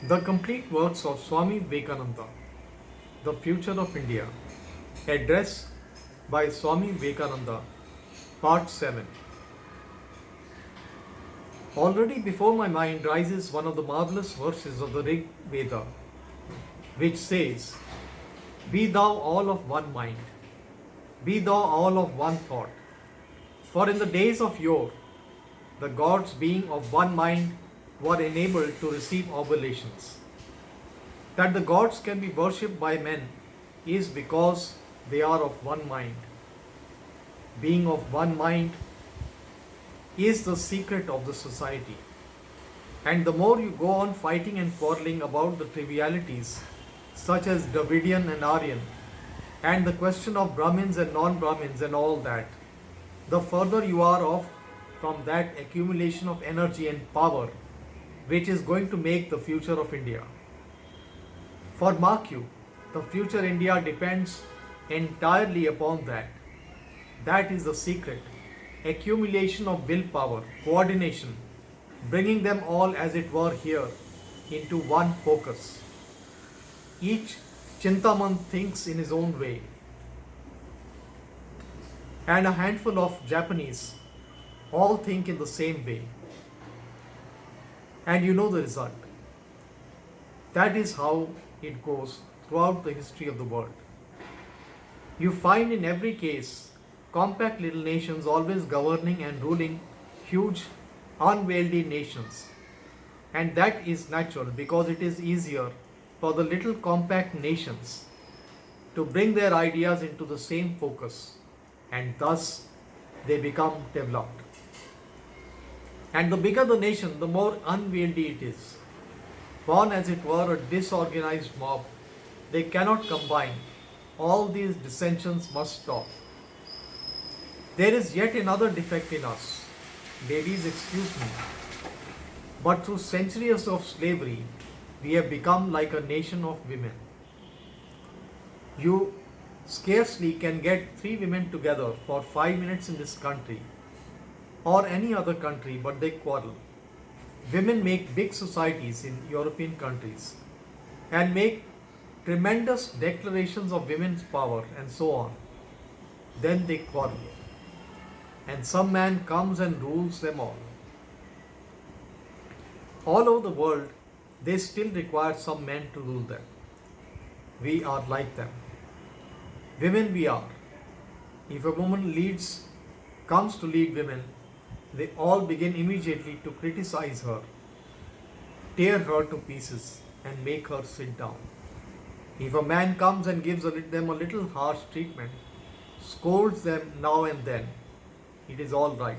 The complete works of Swami Vivekananda, The Future of India, address by Swami Vivekananda, Part 7. Already before my mind rises one of the marvelous verses of the Rig Veda, which says, Be thou all of one mind, be thou all of one thought. For in the days of yore, the gods being of one mind were enabled to receive oblations. That the gods can be worshipped by men is because they are of one mind. Being of one mind is the secret of the society. And the more you go on fighting and quarreling about the trivialities such as Dravidian and Aryan, and the question of Brahmins and non-Brahmins and all that, the further you are off from that accumulation of energy and power which is going to make the future of India. For mark you, the future India depends entirely upon that. That is the secret. Accumulation of willpower, coordination, bringing them all as it were here into one focus. Each Chintaman thinks in his own way. And a handful of Japanese all think in the same way. And you know the result. That is how it goes throughout the history of the world. You find in every case compact little nations always governing and ruling huge unwieldy nations. And that is natural because it is easier for the little compact nations to bring their ideas into the same focus, and thus they become developed. And the bigger the nation, the more unwieldy it is. Born as it were a disorganized mob, they cannot combine. All these dissensions must stop. There is yet another defect in us. Ladies, excuse me. But through centuries of slavery, we have become like a nation of women. You scarcely can get 3 women together for 5 minutes in this country or any other country, but they quarrel. Women make big societies in European countries and make tremendous declarations of women's power and so on. Then they quarrel. And some man comes and rules them all. All over the world, they still require some men to rule them. We are like them. Women we are. If a woman comes to lead women, they all begin immediately to criticize her, tear her to pieces, and make her sit down. If a man comes and gives them a little harsh treatment, scolds them now and then, it is all right.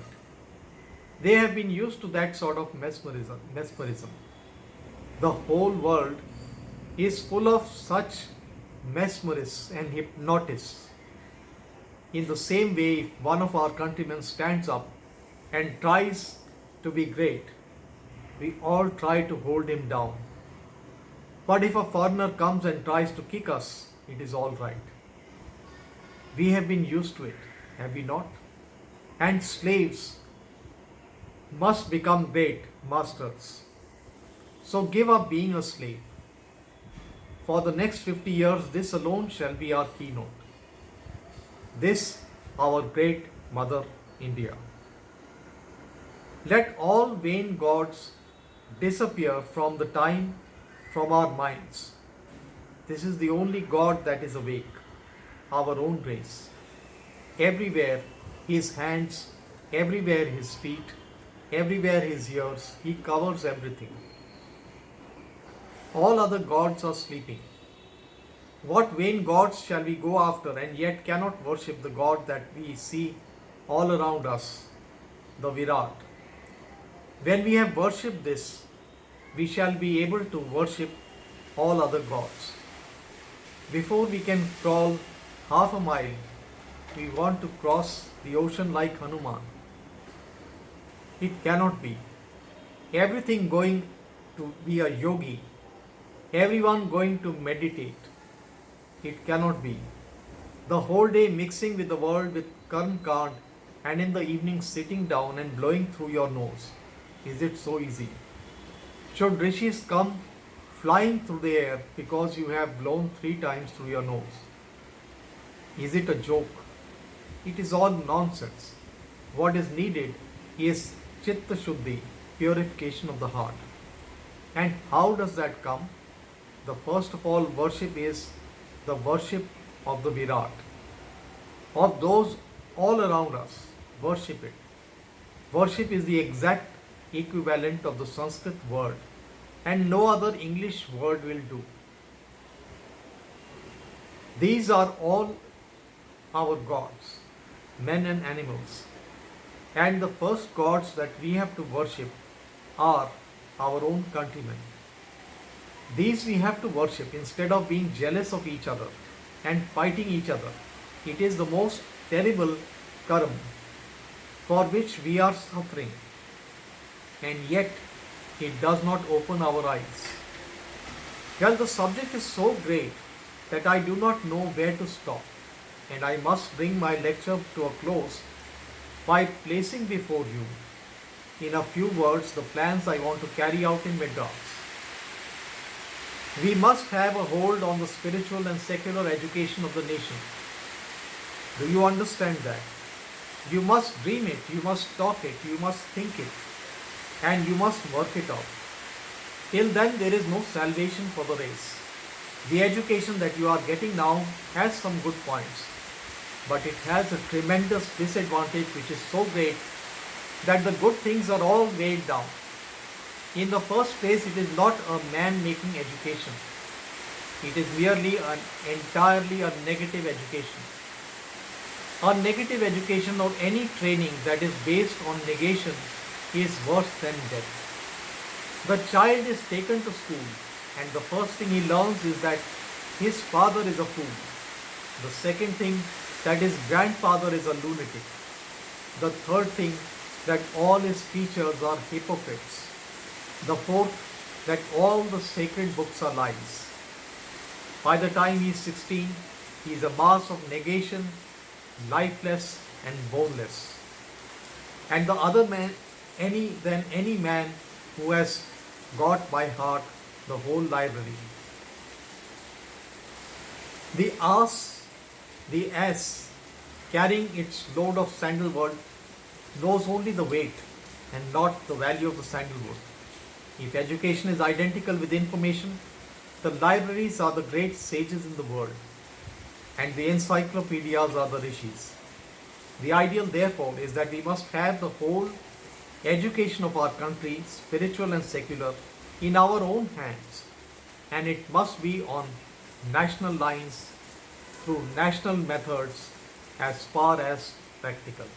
They have been used to that sort of mesmerism. The whole world is full of such mesmerists and hypnotists. In the same way, if one of our countrymen stands up and tries to be great, we all try to hold him down. But if a foreigner comes and tries to kick us, it is all right. We have been used to it, have we not? And slaves must become great masters. So give up being a slave. For the next 50 years, this alone shall be our keynote. This, our great Mother India. Let all vain gods disappear from our minds. This is the only God that is awake, our own race. Everywhere his hands, everywhere his feet, everywhere his ears, he covers everything. All other gods are sleeping. What vain gods shall we go after and yet cannot worship the God that we see all around us, the Virat? When we have worshipped this, we shall be able to worship all other gods. Before we can crawl half a mile, we want to cross the ocean like Hanuman. It cannot be. Everything going to be a yogi, everyone going to meditate. It cannot be. The whole day mixing with the world with Karm Kand and in the evening sitting down and blowing through your nose. Is it so easy? Should rishis come flying through the air because you have blown 3 times through your nose. Is it a joke? It is all nonsense. What is needed is Chitta Shuddhi, purification of the heart. And how does that come? The first of all worship is the worship of the Virat, of those all around us. Worship it. Worship is the exact equivalent of the Sanskrit word, and no other English word will do. These are all our gods, men and animals. And the first gods that we have to worship are our own countrymen. These we have to worship instead of being jealous of each other and fighting each other. It is the most terrible karma for which we are suffering, and yet it does not open our eyes. Well, the subject is so great that I do not know where to stop, and I must bring my lecture to a close by placing before you, in a few words, the plans I want to carry out in Madras. We must have a hold on the spiritual and secular education of the nation. Do you understand that? You must dream it, you must talk it, you must think it, and you must work it out. Till then, there is no salvation for the race. The education that you are getting now has some good points, but it has a tremendous disadvantage which is so great that the good things are all weighed down. In the first place, it is not a man-making education. It is merely entirely a negative education. A negative education or any training that is based on negation is worse than death. The child is taken to school, and the first thing he learns is that his father is a fool. The second thing, that his grandfather is a lunatic. The third thing, that all his teachers are hypocrites. The fourth, that all the sacred books are lies. By the time he is 16, he is a mass of negation, lifeless and boneless. And the other man, any man who has got by heart the whole library. The ass carrying its load of sandalwood knows only the weight and not the value of the sandalwood. If education is identical with information, the libraries are the great sages in the world, and the encyclopedias are the rishis. The ideal, therefore, is that we must have the whole education of our country, spiritual and secular, in our own hands, and it must be on national lines through national methods as far as practical.